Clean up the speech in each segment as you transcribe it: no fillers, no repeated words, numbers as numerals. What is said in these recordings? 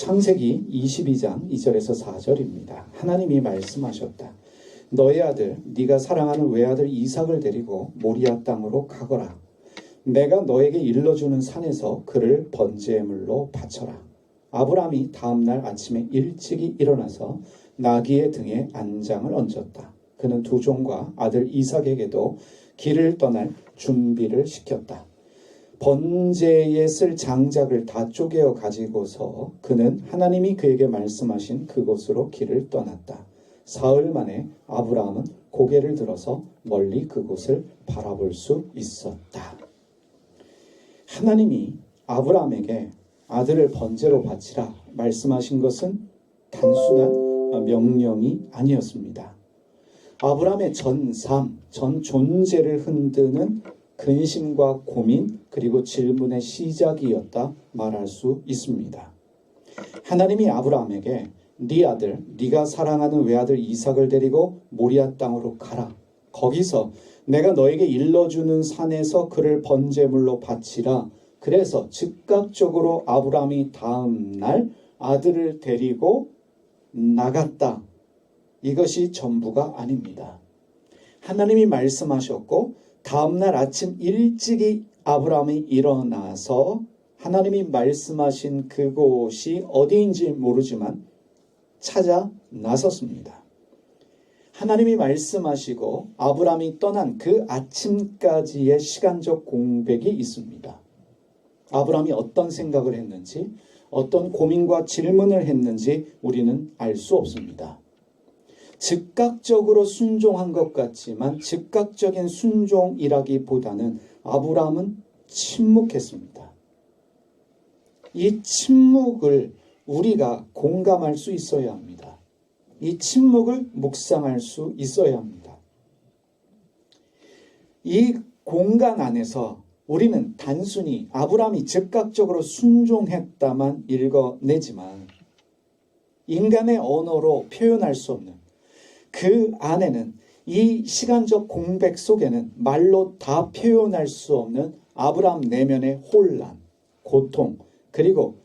창세기 22장 2절에서 4절입니다. 하나님이 말씀하셨다. 너의 아들, 네가 사랑하는 외아들 이삭을 데리고 모리아 땅으로 가거라. 내가 너에게 일러주는 산에서 그를 번제물로 바쳐라. 아브라함이 다음날 아침에 일찍이 일어나서 나귀의 등에 안장을 얹었다. 그는 두 종과 아들 이삭에게도 길을 떠날 준비를 시켰다. 번제에 쓸 장작을 다 쪼개어 가지고서 그는 하나님이 그에게 말씀하신 그곳으로 길을 떠났다. 사흘 만에 아브라함은 고개를 들어서 멀리 그곳을 바라볼 수 있었다. 하나님이 아브라함에게 아들을 번제로 바치라 말씀하신 것은 단순한 명령이 아니었습니다. 아브라함의 전 삶, 전 존재를 흔드는 근심과 고민 그리고 질문의 시작이었다 말할 수 있습니다. 하나님이 아브라함에게 네 아들, 네가 사랑하는 외아들 이삭을 데리고 모리아 땅으로 가라. 거기서 내가 너에게 일러주는 산에서 그를 번제물로 바치라. 그래서 즉각적으로 아브라함이 다음 날 아들을 데리고 나갔다. 이것이 전부가 아닙니다. 하나님이 말씀하셨고 다음날 아침 일찍이 아브라함이 일어나서 하나님이 말씀하신 그곳이 어디인지 모르지만 찾아 나섰습니다. 하나님이 말씀하시고 아브라함이 떠난 그 아침까지의 시간적 공백이 있습니다. 아브라함이 어떤 생각을 했는지, 어떤 고민과 질문을 했는지 우리는 알 수 없습니다. 즉각적으로 순종한 것 같지만 즉각적인 순종이라기보다는 아브라함은 침묵했습니다. 이 침묵을 우리가 공감할 수 있어야 합니다. 이 침묵을 묵상할 수 있어야 합니다. 이 공간 안에서 우리는 단순히 아브라함이 즉각적으로 순종했다만 읽어내지만 인간의 언어로 표현할 수 없는 그 안에는 이 시간적 공백 속에는 말로 다 표현할 수 없는 아브라함 내면의 혼란, 고통, 그리고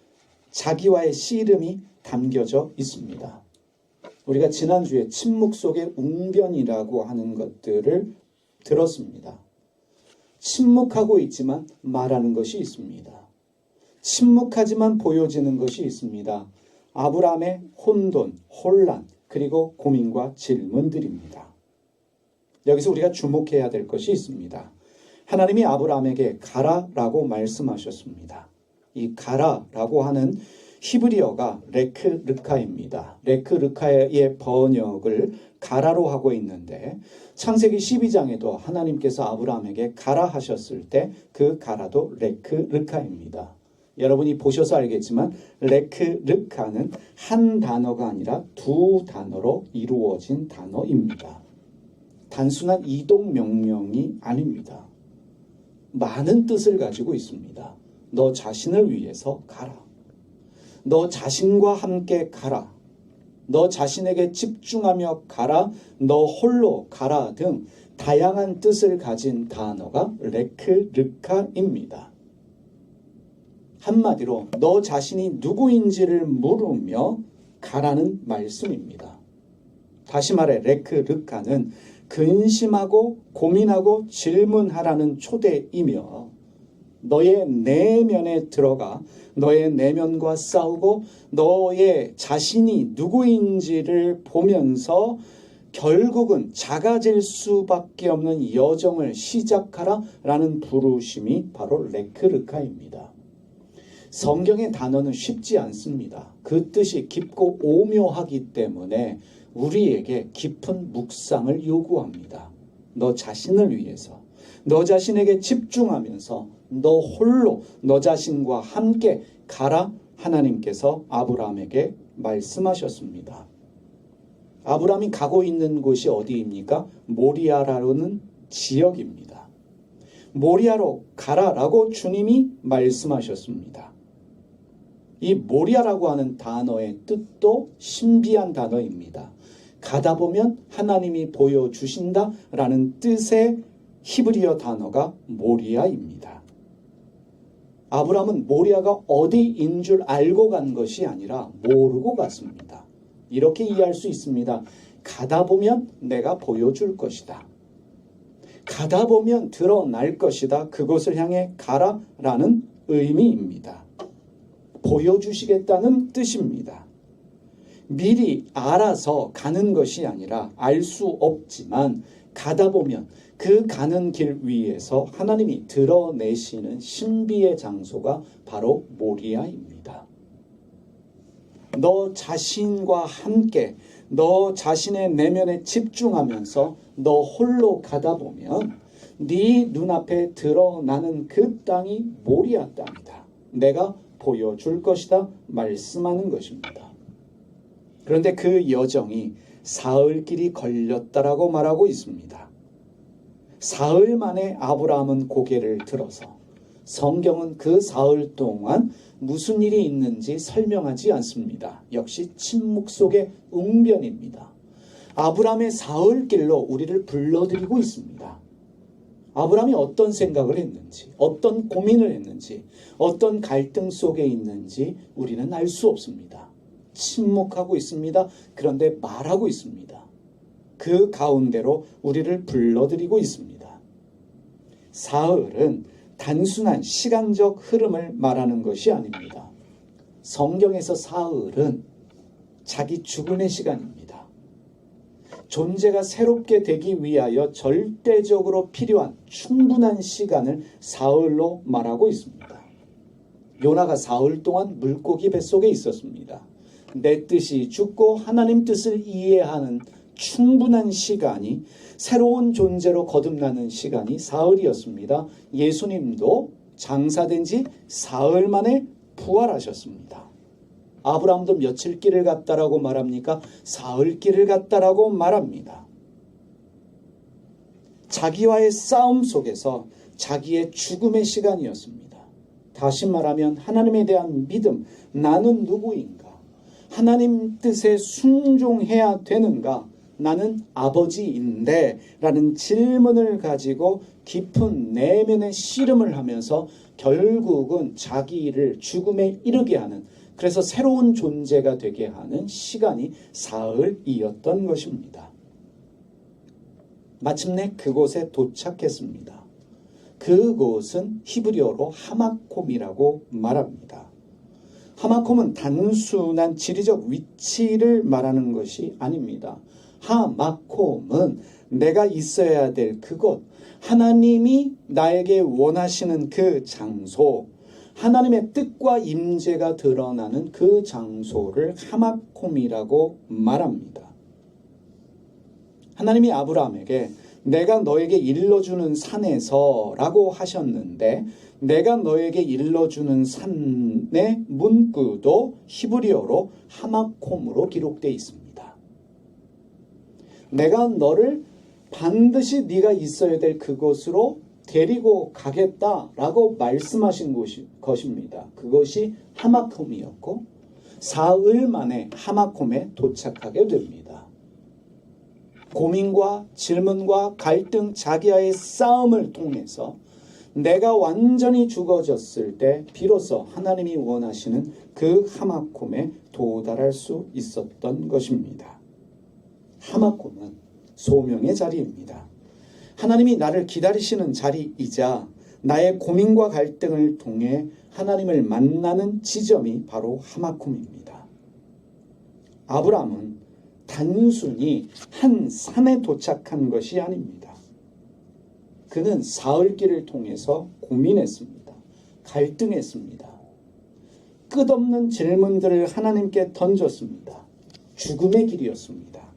자기와의 씨름이 담겨져 있습니다. 우리가 지난주에 침묵 속의 웅변이라고 하는 것들을 들었습니다. 침묵하고 있지만 말하는 것이 있습니다. 침묵하지만 보여지는 것이 있습니다. 아브라함의 혼돈, 혼란, 그리고 고민과 질문들입니다. 여기서 우리가 주목해야 될 것이 있습니다. 하나님이 아브라함에게 가라라고 말씀하셨습니다. 이 가라라고 하는 히브리어가 레크르카입니다. 레크르카의 번역을 가라로 하고 있는데 창세기 12장에도 하나님께서 아브라함에게 가라 하셨을 때 그 가라도 레크르카입니다. 여러분이 보셔서 알겠지만 레크르카는 한 단어가 아니라 두 단어로 이루어진 단어입니다. 단순한 이동 명령이 아닙니다. 많은 뜻을 가지고 있습니다. 너 자신을 위해서 가라. 너 자신과 함께 가라. 너 자신에게 집중하며 가라. 너 홀로 가라 등 다양한 뜻을 가진 단어가 레크르카입니다. 한마디로 너 자신이 누구인지를 물으며 가라는 말씀입니다. 다시 말해 레크르카는 근심하고 고민하고 질문하라는 초대이며 너의 내면에 들어가 너의 내면과 싸우고 너의 자신이 누구인지를 보면서 결국은 작아질 수밖에 없는 여정을 시작하라라는 부르심이 바로 레크르카입니다. 성경의 단어는 쉽지 않습니다. 그 뜻이 깊고 오묘하기 때문에 우리에게 깊은 묵상을 요구합니다. 너 자신을 위해서, 너 자신에게 집중하면서 너 홀로 너 자신과 함께 가라 하나님께서 아브라함에게 말씀하셨습니다. 아브라함이 가고 있는 곳이 어디입니까? 모리아라는 지역입니다. 모리아로 가라라고 주님이 말씀하셨습니다. 이 모리아라고 하는 단어의 뜻도 신비한 단어입니다. 가다 보면 하나님이 보여주신다라는 뜻의 히브리어 단어가 모리아입니다. 아브라함은 모리아가 어디인 줄 알고 간 것이 아니라 모르고 갔습니다. 이렇게 이해할 수 있습니다. 가다 보면 내가 보여줄 것이다. 가다 보면 드러날 것이다. 그곳을 향해 가라라는 의미입니다. 보여주시겠다는 뜻입니다. 미리 알아서 가는 것이 아니라 알 수 없지만 가다 보면 그 가는 길 위에서 하나님이 드러내시는 신비의 장소가 바로 모리아입니다. 너 자신과 함께 너 자신의 내면에 집중하면서 너 홀로 가다 보면 네 눈앞에 드러나는 그 땅이 모리아 땅이다. 내가 보여줄 것이다 말씀하는 것입니다. 그런데 그 여정이 사흘길이 걸렸다라고 말하고 있습니다. 사흘 만에 아브라함은 고개를 들어서 성경은 그 사흘 동안 무슨 일이 있는지 설명하지 않습니다. 역시 침묵 속의 웅변입니다. 아브라함의 사흘길로 우리를 불러들이고 있습니다. 아브라함이 어떤 생각을 했는지, 어떤 고민을 했는지, 어떤 갈등 속에 있는지 우리는 알 수 없습니다. 침묵하고 있습니다. 그런데 말하고 있습니다. 그 가운데로 우리를 불러들이고 있습니다. 사흘은 단순한 시간적 흐름을 말하는 것이 아닙니다. 성경에서 사흘은 자기 죽음의 시간입니다. 존재가 새롭게 되기 위하여 절대적으로 필요한 충분한 시간을 사흘로 말하고 있습니다. 요나가 사흘 동안 물고기 뱃속에 있었습니다. 내 뜻이 죽고 하나님 뜻을 이해하는 충분한 시간이 새로운 존재로 거듭나는 시간이 사흘이었습니다. 예수님도 장사된 지 사흘 만에 부활하셨습니다. 아브라함도 며칠 길을 갔다라고 말합니까? 사흘 길을 갔다라고 말합니다. 자기와의 싸움 속에서 자기의 죽음의 시간이었습니다. 다시 말하면 하나님에 대한 믿음, 나는 누구인가? 하나님 뜻에 순종해야 되는가? 나는 아버지인데 라는 질문을 가지고 깊은 내면의 씨름을 하면서 결국은 자기를 죽음에 이르게 하는, 그래서 새로운 존재가 되게 하는 시간이 사흘이었던 것입니다. 마침내 그곳에 도착했습니다. 그곳은 히브리어로 하마콤이라고 말합니다. 하마콤은 단순한 지리적 위치를 말하는 것이 아닙니다. 하마콤은 내가 있어야 될 그곳, 하나님이 나에게 원하시는 그 장소, 하나님의 뜻과 임재가 드러나는 그 장소를 하마콤이라고 말합니다. 하나님이 아브라함에게 내가 너에게 일러주는 산에서 라고 하셨는데, 내가 너에게 일러주는 산의 문구도 히브리어로 하마콤으로 기록되어 있습니다. 내가 너를 반드시 네가 있어야 될 그곳으로 데리고 가겠다라고 말씀하신 것입니다. 그것이 하마콤이었고 사흘 만에 하마콤에 도착하게 됩니다. 고민과 질문과 갈등, 자기와의 싸움을 통해서 내가 완전히 죽어졌을 때 비로소 하나님이 원하시는 그 하마콤에 도달할 수 있었던 것입니다. 하마콤은 소명의 자리입니다. 하나님이 나를 기다리시는 자리이자 나의 고민과 갈등을 통해 하나님을 만나는 지점이 바로 하마콤입니다. 아브라함은 단순히 한 산에 도착한 것이 아닙니다. 그는 사흘길을 통해서 고민했습니다. 갈등했습니다. 끝없는 질문들을 하나님께 던졌습니다. 죽음의 길이었습니다.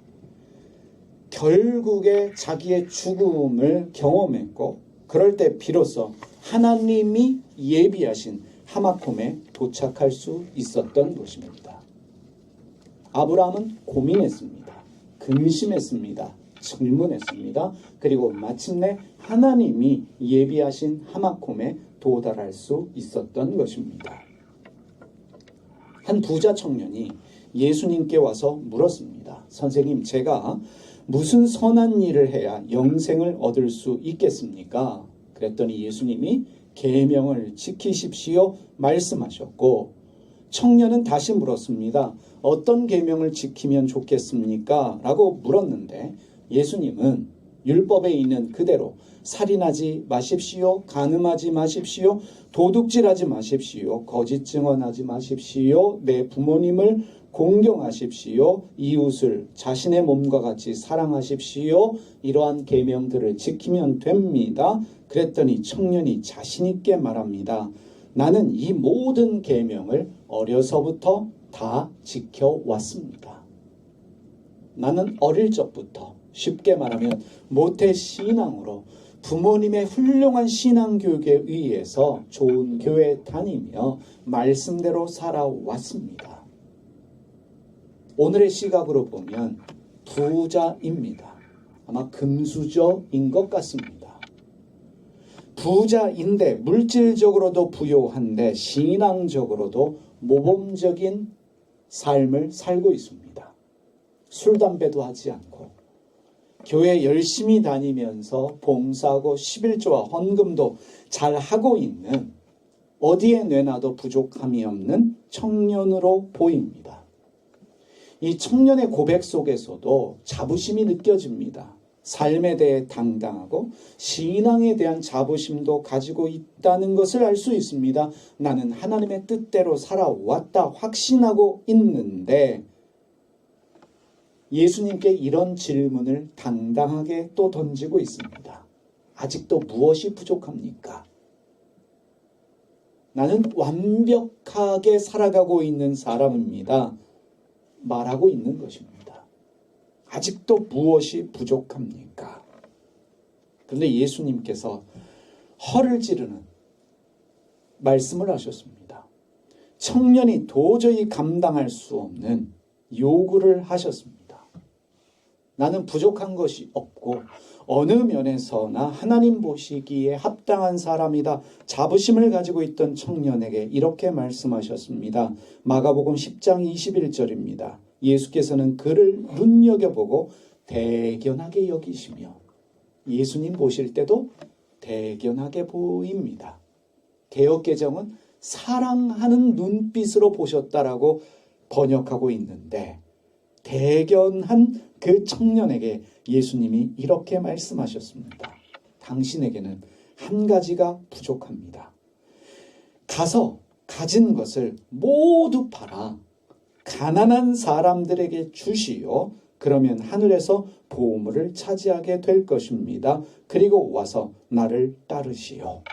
결국에 자기의 죽음을 경험했고, 그럴 때 비로소 하나님이 예비하신 하마콤에 도착할 수 있었던 것입니다. 아브라함은 고민했습니다. 근심했습니다. 질문했습니다. 그리고 마침내 하나님이 예비하신 하마콤에 도달할 수 있었던 것입니다. 한 부자 청년이 예수님께 와서 물었습니다. 선생님, 제가 무슨 선한 일을 해야 영생을 얻을 수 있겠습니까? 그랬더니 예수님이 계명을 지키십시오 말씀하셨고, 청년은 다시 물었습니다. 어떤 계명을 지키면 좋겠습니까? 라고 물었는데 예수님은 율법에 있는 그대로 살인하지 마십시오, 간음하지 마십시오, 도둑질하지 마십시오, 거짓 증언하지 마십시오, 내 부모님을 공경하십시오, 이웃을 자신의 몸과 같이 사랑하십시오, 이러한 계명들을 지키면 됩니다. 그랬더니 청년이 자신 있게 말합니다. 나는 이 모든 계명을 어려서부터 다 지켜왔습니다. 나는 어릴 적부터, 쉽게 말하면 모태신앙으로 부모님의 훌륭한 신앙교육에 의해서 좋은 교회 다니며 말씀대로 살아왔습니다. 오늘의 시각으로 보면 부자입니다. 아마 금수저인 것 같습니다. 부자인데 물질적으로도 부요한데 신앙적으로도 모범적인 삶을 살고 있습니다. 술, 담배도 하지 않고 교회 열심히 다니면서 봉사하고 11조와 헌금도 잘 하고 있는, 어디에 내놔도 부족함이 없는 청년으로 보입니다. 이 청년의 고백 속에서도 자부심이 느껴집니다. 삶에 대해 당당하고 신앙에 대한 자부심도 가지고 있다는 것을 알 수 있습니다. 나는 하나님의 뜻대로 살아왔다 확신하고 있는데, 예수님께 이런 질문을 당당하게 또 던지고 있습니다. 아직도 무엇이 부족합니까? 나는 완벽하게 살아가고 있는 사람입니다. 말하고 있는 것입니다. 아직도 무엇이 부족합니까? 그런데 예수님께서 허를 찌르는 말씀을 하셨습니다. 청년이 도저히 감당할 수 없는 요구를 하셨습니다. 나는 부족한 것이 없고 어느 면에서나 하나님 보시기에 합당한 사람이다. 자부심을 가지고 있던 청년에게 이렇게 말씀하셨습니다. 마가복음 10장 21절입니다. 예수께서는 그를 눈여겨보고 대견하게 여기시며, 예수님 보실 때도 대견하게 보입니다. 개역개정은 사랑하는 눈빛으로 보셨다라고 번역하고 있는데, 대견한 그 청년에게 예수님이 이렇게 말씀하셨습니다. 당신에게는 한 가지가 부족합니다. 가서 가진 것을 모두 팔아 가난한 사람들에게 주시오. 그러면 하늘에서 보물을 차지하게 될 것입니다. 그리고 와서 나를 따르시오.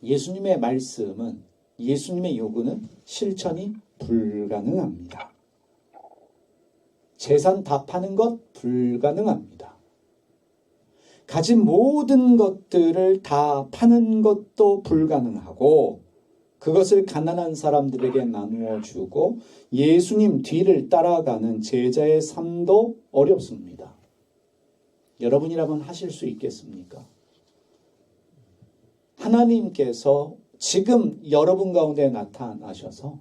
예수님의 말씀은, 예수님의 요구는 실천이 불가능합니다. 재산 다 파는 것 불가능합니다. 가진 모든 것들을 다 파는 것도 불가능하고, 그것을 가난한 사람들에게 나누어 주고 예수님 뒤를 따라가는 제자의 삶도 어렵습니다. 여러분이라면 하실 수 있겠습니까? 하나님께서 지금 여러분 가운데 나타나셔서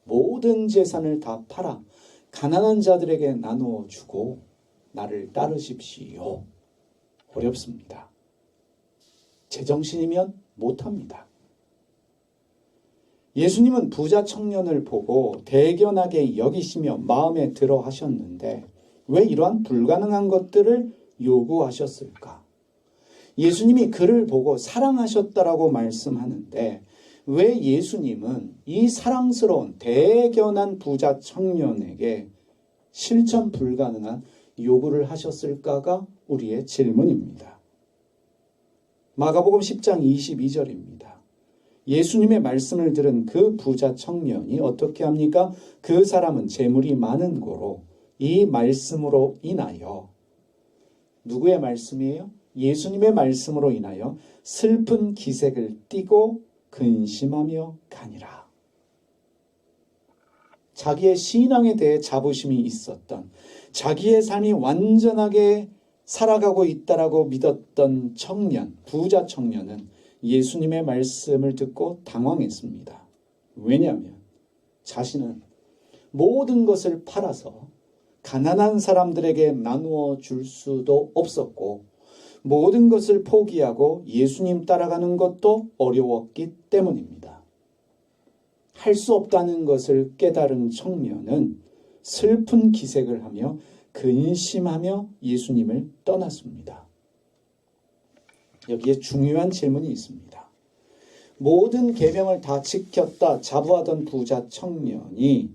모든 재산을 다 팔아 가난한 자들에게 나누어 주고 나를 따르십시오. 어렵습니다. 제정신이면 못합니다. 예수님은 부자 청년을 보고 대견하게 여기시며 마음에 들어 하셨는데 왜 이러한 불가능한 것들을 요구하셨을까? 예수님이 그를 보고 사랑하셨다라고 말씀하는데 왜 예수님은 이 사랑스러운 대견한 부자 청년에게 실천 불가능한 요구를 하셨을까가 우리의 질문입니다. 마가복음 10장 22절입니다. 예수님의 말씀을 들은 그 부자 청년이 어떻게 합니까? 그 사람은 재물이 많은 고로 이 말씀으로 인하여, 누구의 말씀이에요? 예수님의 말씀으로 인하여 슬픈 기색을 띠고 근심하며 가니라. 자기의 신앙에 대해 자부심이 있었던, 자기의 삶이 완전하게 살아가고 있다라고 믿었던 청년, 부자 청년은 예수님의 말씀을 듣고 당황했습니다. 왜냐하면 자신은 모든 것을 팔아서 가난한 사람들에게 나누어 줄 수도 없었고 모든 것을 포기하고 예수님 따라가는 것도 어려웠기 때문입니다. 할 수 없다는 것을 깨달은 청년은 슬픈 기색을 하며 근심하며 예수님을 떠났습니다. 여기에 중요한 질문이 있습니다. 모든 계명을 다 지켰다 자부하던 부자 청년이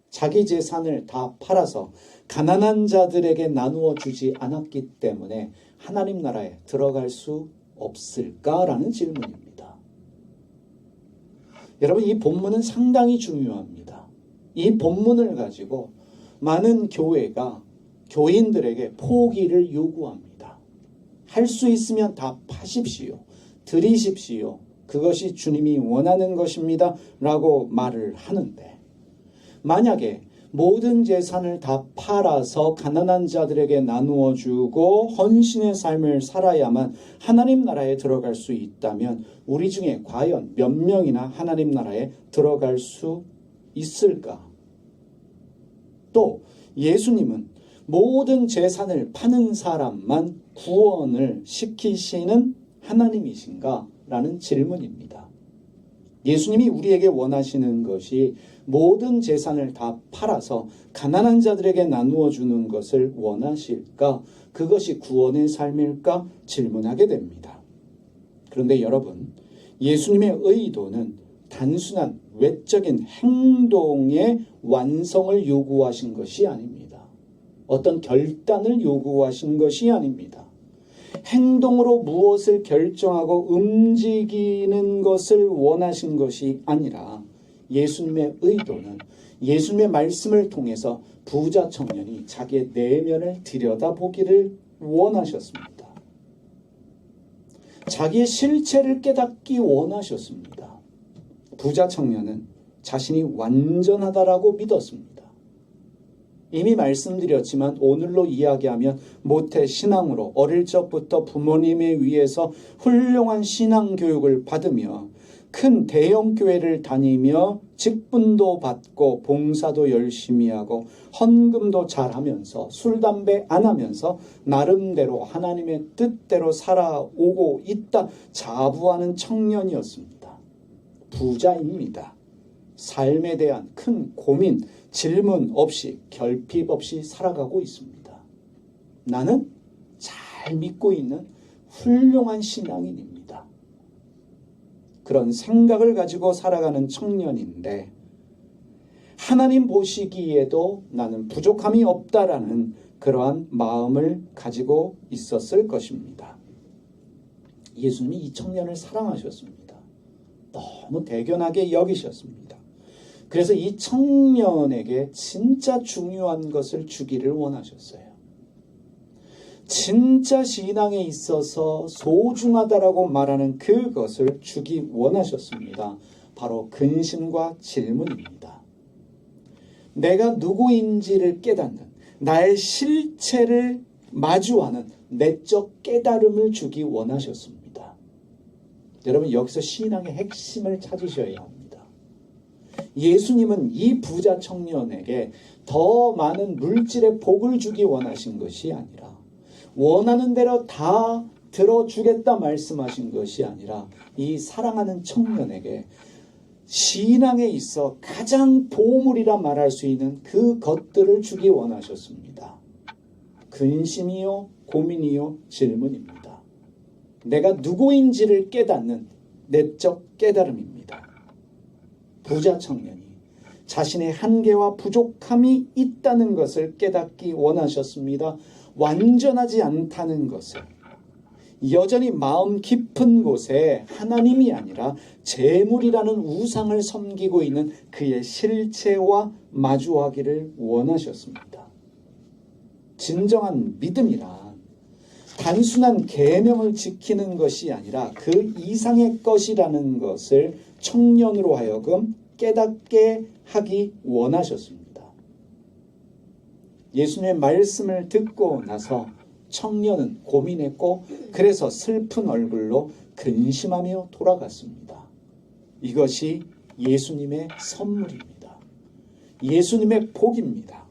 자기 재산을 다 팔아서 가난한 자들에게 나누어 주지 않았기 때문에 하나님 나라에 들어갈 수 없을까라는 질문입니다. 여러분, 이 본문은 상당히 중요합니다. 이 본문을 가지고 많은 교회가 교인들에게 포기를 요구합니다. 할 수 있으면 다 파십시오. 드리십시오. 그것이 주님이 원하는 것입니다. 라고 말을 하는데, 만약에 모든 재산을 다 팔아서 가난한 자들에게 나누어 주고 헌신의 삶을 살아야만 하나님 나라에 들어갈 수 있다면 우리 중에 과연 몇 명이나 하나님 나라에 들어갈 수 있을까? 또 예수님은 모든 재산을 파는 사람만 구원을 시키시는 하나님이신가? 라는 질문입니다. 예수님이 우리에게 원하시는 것이 모든 재산을 다 팔아서 가난한 자들에게 나누어 주는 것을 원하실까? 그것이 구원의 삶일까? 질문하게 됩니다. 그런데 여러분, 예수님의 의도는 단순한 외적인 행동의 완성을 요구하신 것이 아닙니다. 어떤 결단을 요구하신 것이 아닙니다. 행동으로 무엇을 결정하고 움직이는 것을 원하신 것이 아니라 예수님의 의도는 예수님의 말씀을 통해서 부자 청년이 자기의 내면을 들여다보기를 원하셨습니다. 자기의 실체를 깨닫기 원하셨습니다. 부자 청년은 자신이 완전하다라고 믿었습니다. 이미 말씀드렸지만 오늘로 이야기하면 모태 신앙으로 어릴 적부터 부모님에 의해서 훌륭한 신앙 교육을 받으며 큰 대형 교회를 다니며 직분도 받고 봉사도 열심히 하고 헌금도 잘하면서 술, 담배 안 하면서 나름대로 하나님의 뜻대로 살아오고 있다 자부하는 청년이었습니다. 부자입니다. 삶에 대한 큰 고민, 질문 없이 결핍 없이 살아가고 있습니다. 나는 잘 믿고 있는 훌륭한 신앙인입니다. 그런 생각을 가지고 살아가는 청년인데 하나님 보시기에도 나는 부족함이 없다라는 그러한 마음을 가지고 있었을 것입니다. 예수님이 이 청년을 사랑하셨습니다. 너무 대견하게 여기셨습니다. 그래서 이 청년에게 진짜 중요한 것을 주기를 원하셨어요. 진짜 신앙에 있어서 소중하다라고 말하는 그것을 주기 원하셨습니다. 바로 근심과 질문입니다. 내가 누구인지를 깨닫는 나의 실체를 마주하는 내적 깨달음을 주기 원하셨습니다. 여러분, 여기서 신앙의 핵심을 찾으셔야 합니다. 예수님은 이 부자 청년에게 더 많은 물질의 복을 주기 원하신 것이 아니라 원하는 대로 다 들어주겠다 말씀하신 것이 아니라 이 사랑하는 청년에게 신앙에 있어 가장 보물이라 말할 수 있는 그 것들을 주기 원하셨습니다. 근심이요, 고민이요, 질문입니다. 내가 누구인지를 깨닫는 내적 깨달음입니다. 부자 청년이 자신의 한계와 부족함이 있다는 것을 깨닫기 원하셨습니다. 완전하지 않다는 것을, 여전히 마음 깊은 곳에 하나님이 아니라 재물이라는 우상을 섬기고 있는 그의 실체와 마주하기를 원하셨습니다. 진정한 믿음이란 단순한 계명을 지키는 것이 아니라 그 이상의 것이라는 것을 청년으로 하여금 깨닫게 하기 원하셨습니다. 예수님의 말씀을 듣고 나서 청년은 고민했고 그래서 슬픈 얼굴로 근심하며 돌아갔습니다. 이것이 예수님의 선물입니다. 예수님의 복입니다.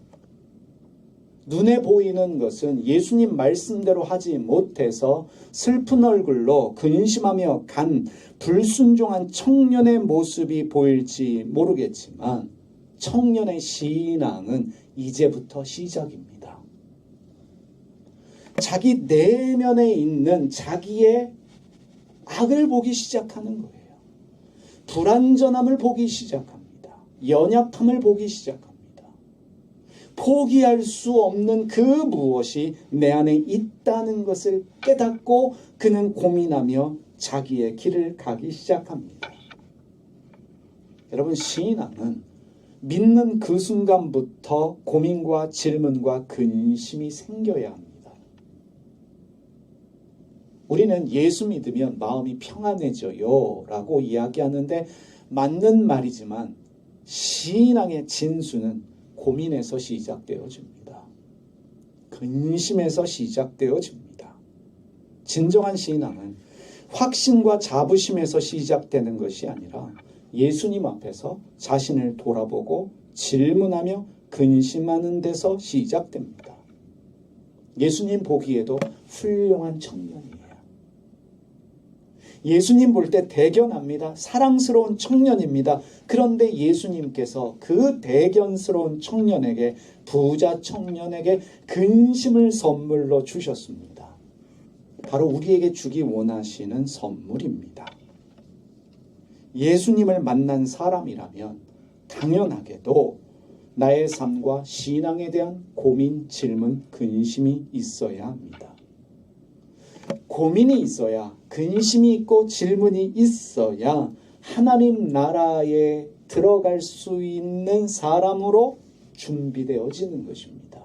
눈에 보이는 것은 예수님 말씀대로 하지 못해서 슬픈 얼굴로 근심하며 간 불순종한 청년의 모습이 보일지 모르겠지만 청년의 신앙은 이제부터 시작입니다. 자기 내면에 있는 자기의 악을 보기 시작하는 거예요. 불완전함을 보기 시작합니다. 연약함을 보기 시작합니다. 포기할 수 없는 그 무엇이 내 안에 있다는 것을 깨닫고 그는 고민하며 자기의 길을 가기 시작합니다. 여러분, 신앙은 믿는 그 순간부터 고민과 질문과 근심이 생겨야 합니다. 우리는 예수 믿으면 마음이 평안해져요 라고 이야기하는데 맞는 말이지만 신앙의 진수는 고민에서 시작되어집니다. 근심에서 시작되어집니다. 진정한 신앙은 확신과 자부심에서 시작되는 것이 아니라 예수님 앞에서 자신을 돌아보고 질문하며 근심하는 데서 시작됩니다. 예수님 보기에도 훌륭한 청년이에요. 예수님 볼 때 대견합니다. 사랑스러운 청년입니다. 그런데 예수님께서 그 대견스러운 청년에게, 부자 청년에게 근심을 선물로 주셨습니다. 바로 우리에게 주기 원하시는 선물입니다. 예수님을 만난 사람이라면 당연하게도 나의 삶과 신앙에 대한 고민, 질문, 근심이 있어야 합니다. 고민이 있어야, 근심이 있고 질문이 있어야 하나님 나라에 들어갈 수 있는 사람으로 준비되어지는 것입니다.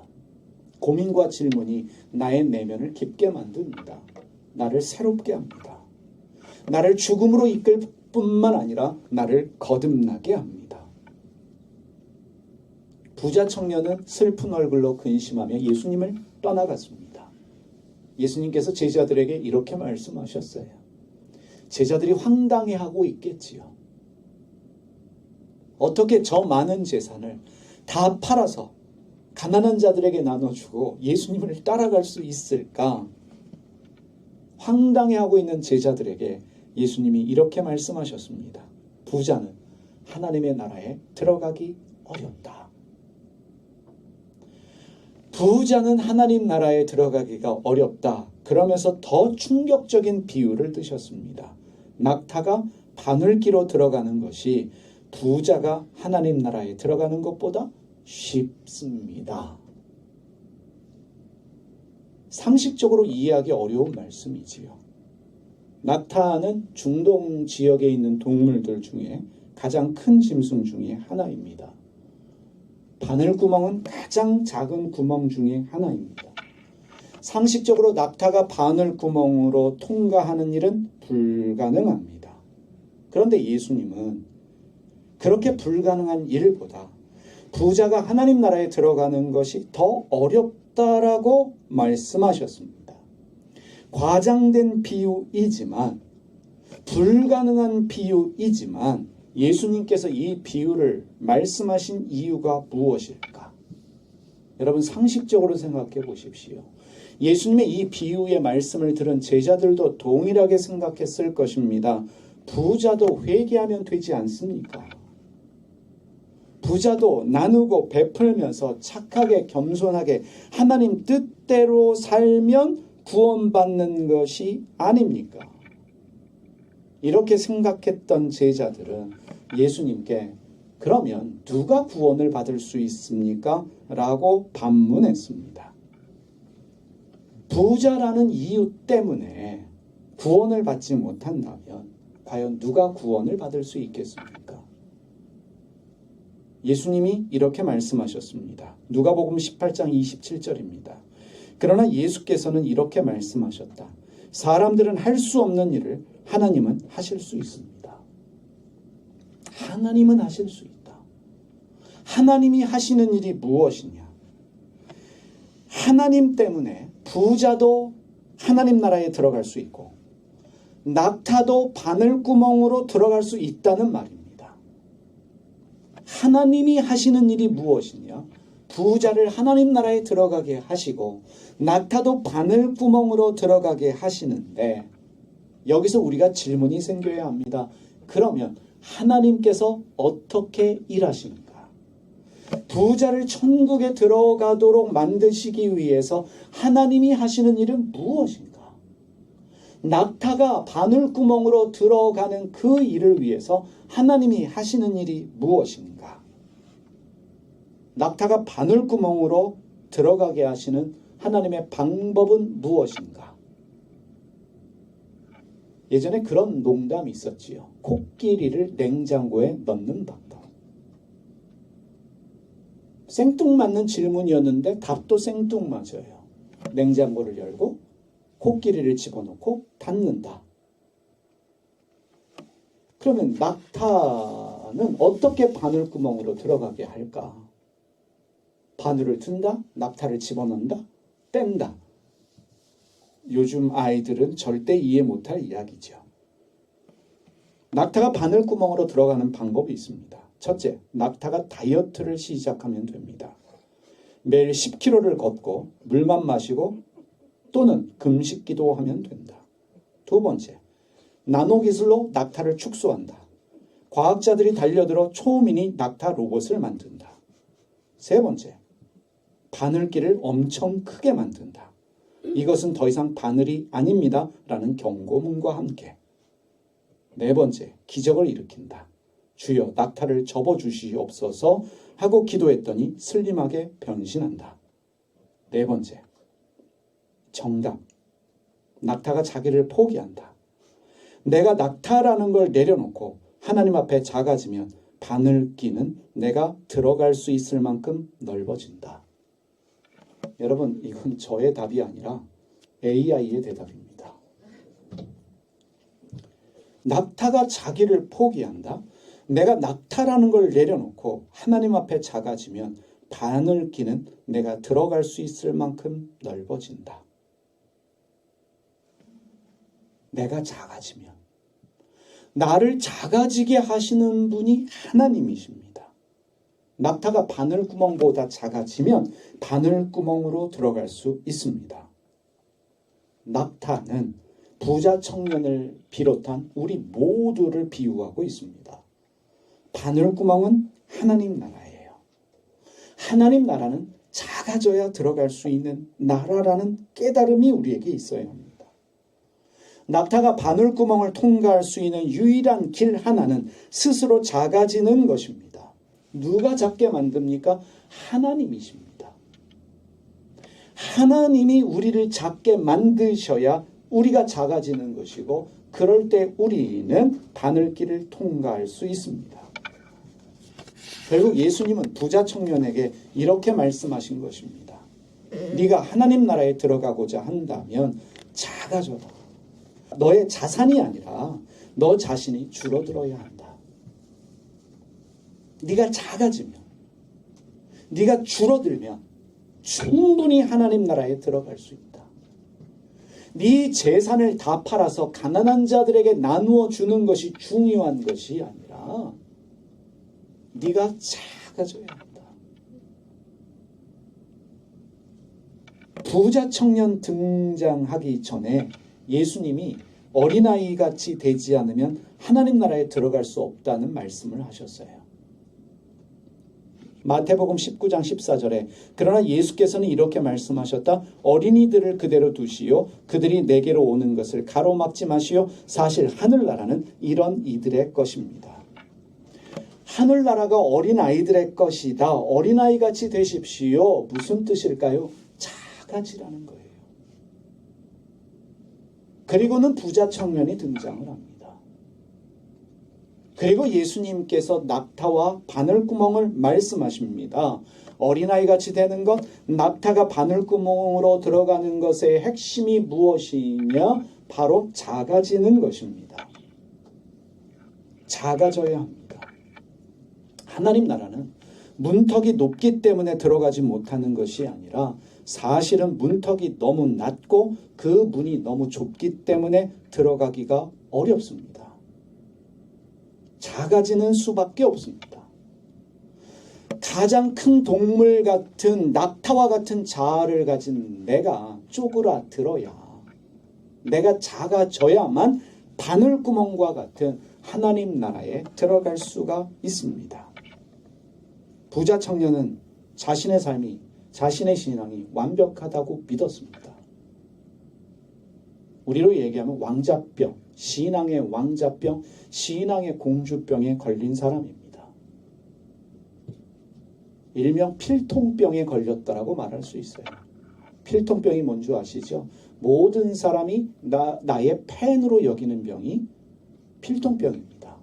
고민과 질문이 나의 내면을 깊게 만듭니다. 나를 새롭게 합니다. 나를 죽음으로 이끌 뿐만 아니라 나를 거듭나게 합니다. 부자 청년은 슬픈 얼굴로 근심하며 예수님을 떠나갔습니다. 예수님께서 제자들에게 이렇게 말씀하셨어요. 제자들이 황당해하고 있겠지요. 어떻게 저 많은 재산을 다 팔아서 가난한 자들에게 나눠주고 예수님을 따라갈 수 있을까? 황당해하고 있는 제자들에게 예수님이 이렇게 말씀하셨습니다. 부자는 하나님의 나라에 들어가기 어렵다. 부자는 하나님 나라에 들어가기가 어렵다. 그러면서 더 충격적인 비유를 드셨습니다. 낙타가 바늘기로 들어가는 것이 부자가 하나님 나라에 들어가는 것보다 쉽습니다. 상식적으로 이해하기 어려운 말씀이지요. 낙타는 중동 지역에 있는 동물들 중에 가장 큰 짐승 중에 하나입니다. 바늘구멍은 가장 작은 구멍 중에 하나입니다. 상식적으로 낙타가 바늘구멍으로 통과하는 일은 불가능합니다. 그런데 예수님은 그렇게 불가능한 일보다 부자가 하나님 나라에 들어가는 것이 더 어렵다라고 말씀하셨습니다. 과장된 비유이지만, 불가능한 비유이지만 예수님께서 이 비유를 말씀하신 이유가 무엇일까? 여러분, 상식적으로 생각해 보십시오. 예수님의 이 비유의 말씀을 들은 제자들도 동일하게 생각했을 것입니다. 부자도 회개하면 되지 않습니까? 부자도 나누고 베풀면서 착하게 겸손하게 하나님 뜻대로 살면 구원받는 것이 아닙니까? 이렇게 생각했던 제자들은 예수님께 그러면 누가 구원을 받을 수 있습니까? 라고 반문했습니다. 부자라는 이유 때문에 구원을 받지 못한다면 과연 누가 구원을 받을 수 있겠습니까? 예수님이 이렇게 말씀하셨습니다. 누가복음 18장 27절입니다. 그러나 예수께서는 이렇게 말씀하셨다. 사람들은 할 수 없는 일을 하나님은 하실 수 있습니다. 하나님은 하실 수 있다. 하나님이 하시는 일이 무엇이냐? 하나님 때문에 부자도 하나님 나라에 들어갈 수 있고 낙타도 바늘구멍으로 들어갈 수 있다는 말입니다. 하나님이 하시는 일이 무엇이냐? 부자를 하나님 나라에 들어가게 하시고 낙타도 바늘구멍으로 들어가게 하시는데 여기서 우리가 질문이 생겨야 합니다. 그러면 하나님께서 어떻게 일하시는가? 부자를 천국에 들어가도록 만드시기 위해서 하나님이 하시는 일은 무엇인가? 낙타가 바늘구멍으로 들어가는 그 일을 위해서 하나님이 하시는 일이 무엇인가? 낙타가 바늘구멍으로 들어가게 하시는 하나님의 방법은 무엇인가? 예전에 그런 농담이 있었지요. 코끼리를 냉장고에 넣는 방법. 생뚱맞는 질문이었는데 답도 생뚱맞아요. 냉장고를 열고 코끼리를 집어넣고 닫는다. 그러면 낙타는 어떻게 바늘구멍으로 들어가게 할까? 바늘을 든다? 낙타를 집어넣는다? 뺀다. 요즘 아이들은 절대 이해 못할 이야기죠. 낙타가 바늘구멍으로 들어가는 방법이 있습니다. 첫째, 낙타가 다이어트를 시작하면 됩니다. 매일 10km를 걷고 물만 마시고 또는 금식 기도하면 된다. 두 번째, 나노기술로 낙타를 축소한다. 과학자들이 달려들어 초미니 낙타 로봇을 만든다. 세 번째, 바늘길을 엄청 크게 만든다. 이것은 더 이상 바늘이 아닙니다. 라는 경고문과 함께. 네 번째, 기적을 일으킨다. 주여 낙타를 접어주시옵소서 하고 기도했더니 슬림하게 변신한다. 네 번째, 정답. 낙타가 자기를 포기한다. 내가 낙타라는 걸 내려놓고 하나님 앞에 작아지면 바늘기는 내가 들어갈 수 있을 만큼 넓어진다. 여러분, 이건 저의 답이 아니라 AI의 대답입니다. 낙타가 자기를 포기한다. 내가 낙타라는 걸 내려놓고 하나님 앞에 작아지면 바늘기는 내가 들어갈 수 있을 만큼 넓어진다. 내가 작아지면. 나를 작아지게 하시는 분이 하나님이십니다. 낙타가 바늘구멍보다 작아지면 바늘구멍으로 들어갈 수 있습니다. 낙타는 부자 청년을 비롯한 우리 모두를 비유하고 있습니다. 바늘구멍은 하나님 나라예요. 하나님 나라는 작아져야 들어갈 수 있는 나라라는 깨달음이 우리에게 있어야 합니다. 낙타가 바늘구멍을 통과할 수 있는 유일한 길 하나는 스스로 작아지는 것입니다. 누가 작게 만듭니까? 하나님이십니다. 하나님이 우리를 작게 만드셔야 우리가 작아지는 것이고 그럴 때 우리는 바늘길을 통과할 수 있습니다. 결국 예수님은 부자 청년에게 이렇게 말씀하신 것입니다. 네가 하나님 나라에 들어가고자 한다면 작아져라. 너의 자산이 아니라 너 자신이 줄어들어야 한다. 네가 작아지면, 네가 줄어들면 충분히 하나님 나라에 들어갈 수 있다. 네 재산을 다 팔아서 가난한 자들에게 나누어 주는 것이 중요한 것이 아니라 네가 작아져야 한다. 부자 청년 등장하기 전에 예수님이 어린아이같이 되지 않으면 하나님 나라에 들어갈 수 없다는 말씀을 하셨어요. 마태복음 19장 14절에 그러나 예수께서는 이렇게 말씀하셨다. 어린이들을 그대로 두시오. 그들이 내게로 오는 것을 가로막지 마시오. 사실 하늘나라는 이런 이들의 것입니다. 하늘나라가 어린아이들의 것이다. 어린아이같이 되십시오. 무슨 뜻일까요? 작아지라는 거예요. 그리고는 부자 청년이 등장을 합니다. 그리고 예수님께서 낙타와 바늘구멍을 말씀하십니다. 어린아이같이 되는 것, 낙타가 바늘구멍으로 들어가는 것의 핵심이 무엇이냐? 바로 작아지는 것입니다. 작아져야 합니다. 하나님 나라는 문턱이 높기 때문에 들어가지 못하는 것이 아니라 사실은 문턱이 너무 낮고 그 문이 너무 좁기 때문에 들어가기가 어렵습니다. 작아지는 수밖에 없습니다. 가장 큰 동물 같은 낙타와 같은 자아를 가진 내가 쪼그라들어야, 내가 작아져야만 바늘구멍과 같은 하나님 나라에 들어갈 수가 있습니다. 부자 청년은 자신의 삶이, 자신의 신앙이 완벽하다고 믿었습니다. 우리로 얘기하면 왕자병, 신앙의 왕자병, 신앙의 공주병에 걸린 사람입니다. 일명 필통병에 걸렸다라고 말할 수 있어요. 필통병이 뭔지 아시죠? 모든 사람이 나의 팬으로 여기는 병이 필통병입니다.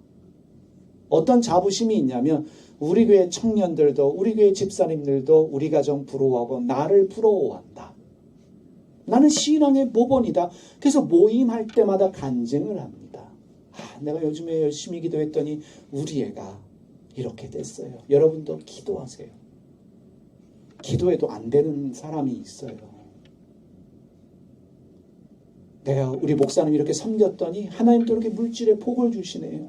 어떤 자부심이 있냐면 우리 교회 청년들도, 우리 교회 집사님들도 우리 가정 부러워하고 나를 부러워한다. 나는 신앙의 모범이다. 그래서 모임할 때마다 간증을 합니다. 내가 요즘에 열심히 기도했더니 우리 애가 이렇게 됐어요. 여러분도 기도하세요. 기도해도 안 되는 사람이 있어요. 내가 우리 목사님 이렇게 섬겼더니 하나님도 이렇게 물질의 복을 주시네요.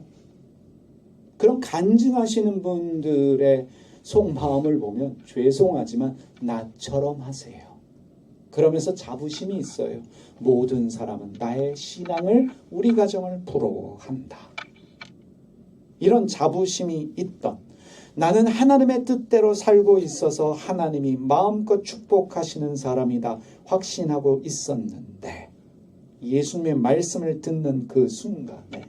그런 간증하시는 분들의 속마음을 보면 죄송하지만 나처럼 하세요. 그러면서 자부심이 있어요. 모든 사람은 나의 신앙을, 우리 가정을 부러워한다. 이런 자부심이 있던, 나는 하나님의 뜻대로 살고 있어서 하나님이 마음껏 축복하시는 사람이다 확신하고 있었는데, 예수님의 말씀을 듣는 그 순간에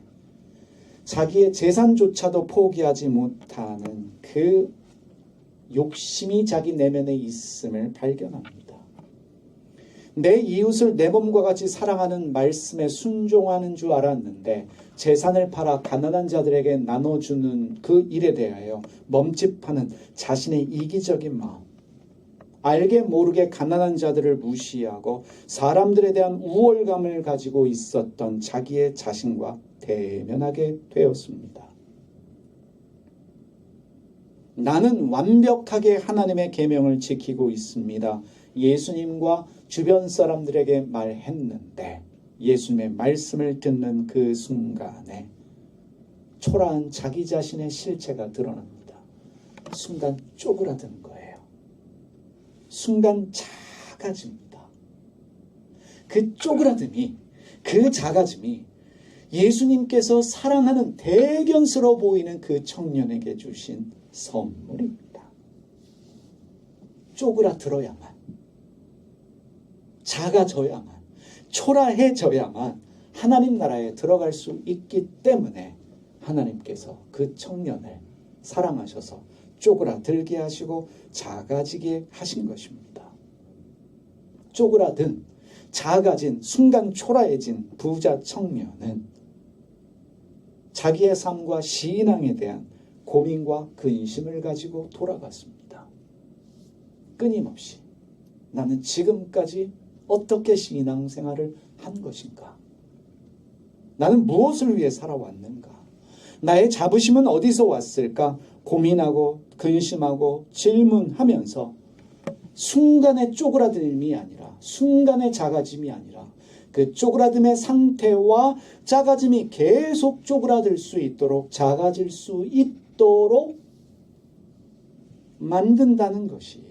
자기의 재산조차도 포기하지 못하는 그 욕심이 자기 내면에 있음을 발견합니다. 내 이웃을 내 몸과 같이 사랑하는 말씀에 순종하는 줄 알았는데 재산을 팔아 가난한 자들에게 나눠주는 그 일에 대하여 멈칫하는 자신의 이기적인 마음, 알게 모르게 가난한 자들을 무시하고 사람들에 대한 우월감을 가지고 있었던 자기의 자신과 대면하게 되었습니다. 나는 완벽하게 하나님의 계명을 지키고 있습니다. 예수님과 주변 사람들에게 말했는데 예수님의 말씀을 듣는 그 순간에 초라한 자기 자신의 실체가 드러납니다. 순간 쪼그라드는 거예요. 순간 작아집니다. 그 쪼그라듦이, 그 작아짐이 예수님께서 사랑하는 대견스러워 보이는 그 청년에게 주신 선물입니다. 쪼그라들어야만, 작아져야만, 초라해져야만 하나님 나라에 들어갈 수 있기 때문에 하나님께서 그 청년을 사랑하셔서 쪼그라들게 하시고 작아지게 하신 것입니다. 쪼그라든, 작아진, 순간 초라해진 부자 청년은 자기의 삶과 신앙에 대한 고민과 근심을 가지고 돌아갔습니다. 끊임없이 나는 지금까지 어떻게 신앙생활을 한 것인가? 나는 무엇을 위해 살아왔는가? 나의 자부심은 어디서 왔을까? 고민하고 근심하고 질문하면서 순간의 쪼그라듦이 아니라, 순간의 작아짐이 아니라 그 쪼그라듦의 상태와 작아짐이 계속 쪼그라들 수 있도록, 작아질 수 있도록 만든다는 것이에요.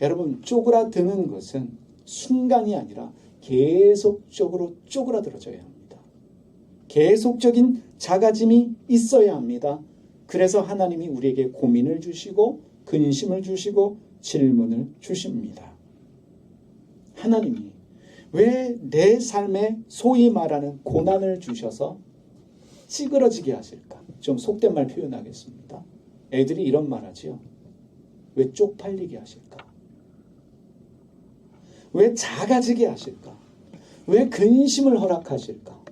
여러분, 쪼그라드는 것은 순간이 아니라 계속적으로 쪼그라들어져야 합니다. 계속적인 작아짐이 있어야 합니다. 그래서 하나님이 우리에게 고민을 주시고 근심을 주시고 질문을 주십니다. 하나님이 왜 내 삶에 소위 말하는 고난을 주셔서 찌그러지게 하실까? 좀 속된 말 표현하겠습니다. 애들이 이런 말 하지요. 왜 쪽팔리게 하실까? 왜 작아지게 하실까? 왜 근심을 허락하실까?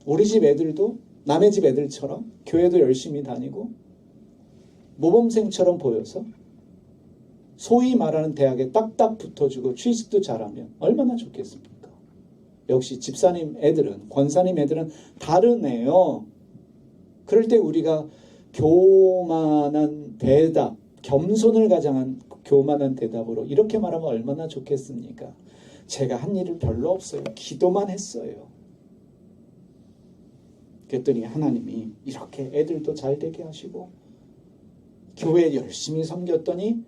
우리 집 애들도 남의 집 애들처럼 교회도 열심히 다니고 모범생처럼 보여서 소위 말하는 대학에 딱딱 붙어주고 취직도 잘하면 얼마나 좋겠습니까? 역시 집사님 애들은, 권사님 애들은 다르네요. 그럴 때 우리가 교만한 대답, 겸손을 가장한 교만한 대답으로 이렇게 말하면 얼마나 좋겠습니까? 제가 한 일은 별로 없어요. 기도만 했어요. 그랬더니 하나님이 이렇게 애들도 잘 되게 하시고 교회 열심히 섬겼더니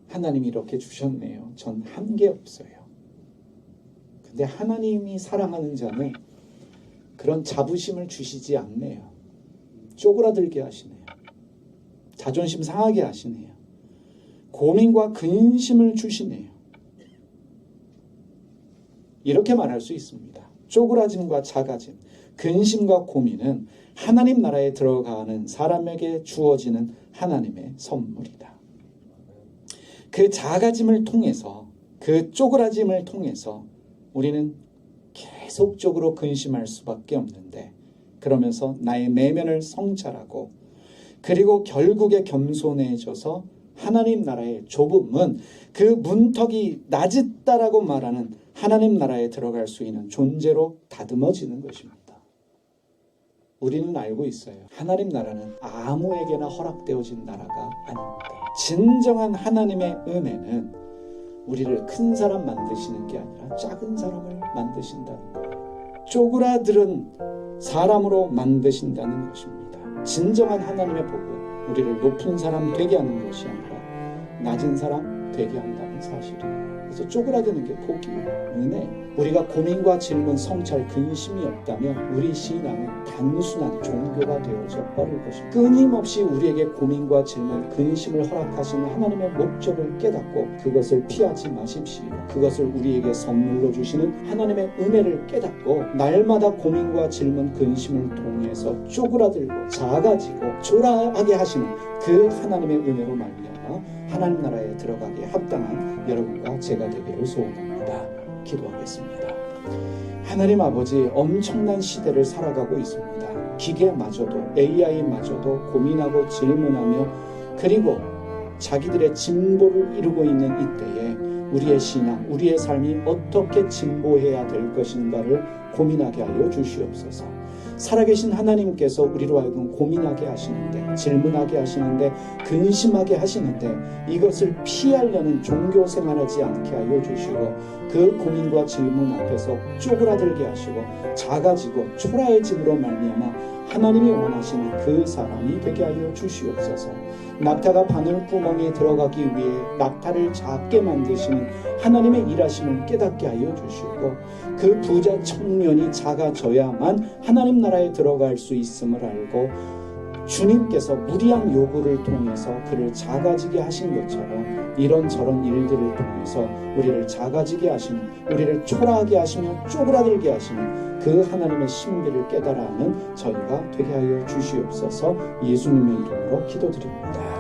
하나님이 이렇게 주셨네요. 전 한 게 없어요. 근데 하나님이 사랑하는 자는 그런 자부심을 주시지 않네요. 쪼그라들게 하시네요. 자존심 상하게 하시네요. 고민과 근심을 주시네요. 이렇게 말할 수 있습니다. 쪼그라짐과 작아짐, 근심과 고민은 하나님 나라에 들어가는 사람에게 주어지는 하나님의 선물이다. 그 작아짐을 통해서, 그 쪼그라짐을 통해서 우리는 계속적으로 근심할 수밖에 없는데, 그러면서 나의 내면을 성찰하고 그리고 결국에 겸손해져서 하나님 나라의 좁음은 그 문턱이 낮았다라고 말하는 하나님 나라에 들어갈 수 있는 존재로 다듬어지는 것입니다. 우리는 알고 있어요. 하나님 나라는 아무에게나 허락되어진 나라가 아닙니다. 진정한 하나님의 은혜는 우리를 큰 사람 만드시는 게 아니라 작은 사람을 만드신다는 거예요. 쪼그라들은 사람으로 만드신다는 것입니다. 진정한 하나님의 복은 우리를 높은 사람 되게 하는 것이 아니라 낮은 사람 되게 한다는 사실이에요. 그래서 쪼그라드는 게 복이에요. 은혜. 우리가 고민과 질문, 성찰, 근심이 없다면 우리 신앙은 단순한 종교가 되어져 버릴 것입니다. 끊임없이 우리에게 고민과 질문, 근심을 허락하시는 하나님의 목적을 깨닫고 그것을 피하지 마십시오. 그것을 우리에게 선물로 주시는 하나님의 은혜를 깨닫고 날마다 고민과 질문, 근심을 통해서 쪼그라들고 작아지고 초라하게 하시는 그 하나님의 은혜로 말미암아 하나님 나라에 들어가기에 합당한 여러분과 제가 되기를 소원합니다. 기도하겠습니다. 하나님 아버지, 엄청난 시대를 살아가고 있습니다. 기계마저도 AI마저도 고민하고 질문하며 그리고 자기들의 진보를 이루고 있는 이때에 우리의 신앙, 우리의 삶이 어떻게 진보해야 될 것인가를 고민하게 하여 주시옵소서. 살아계신 하나님께서 우리로 하여금 고민하게 하시는데, 질문하게 하시는데, 근심하게 하시는데 이것을 피하려는 종교 생활하지 않게 하여 주시고 그 고민과 질문 앞에서 쪼그라들게 하시고 작아지고 초라해짐으로 말미암아 하나님이 원하시는 그 사람이 되게 하여 주시옵소서. 낙타가 바늘구멍에 들어가기 위해 낙타를 작게 만드시는 하나님의 일하심을 깨닫게 하여 주시고 그 부자 청년이 작아져야만 하나님 나라에 들어갈 수 있음을 알고 주님께서 무리한 요구를 통해서 그를 작아지게 하신 것처럼 이런저런 일들을 통해서 우리를 작아지게 하시는, 우리를 초라하게 하시며 쪼그라들게 하시는 그 하나님의 신비를 깨달아 하는 저희가 되게 하여 주시옵소서. 예수님의 이름으로 기도드립니다.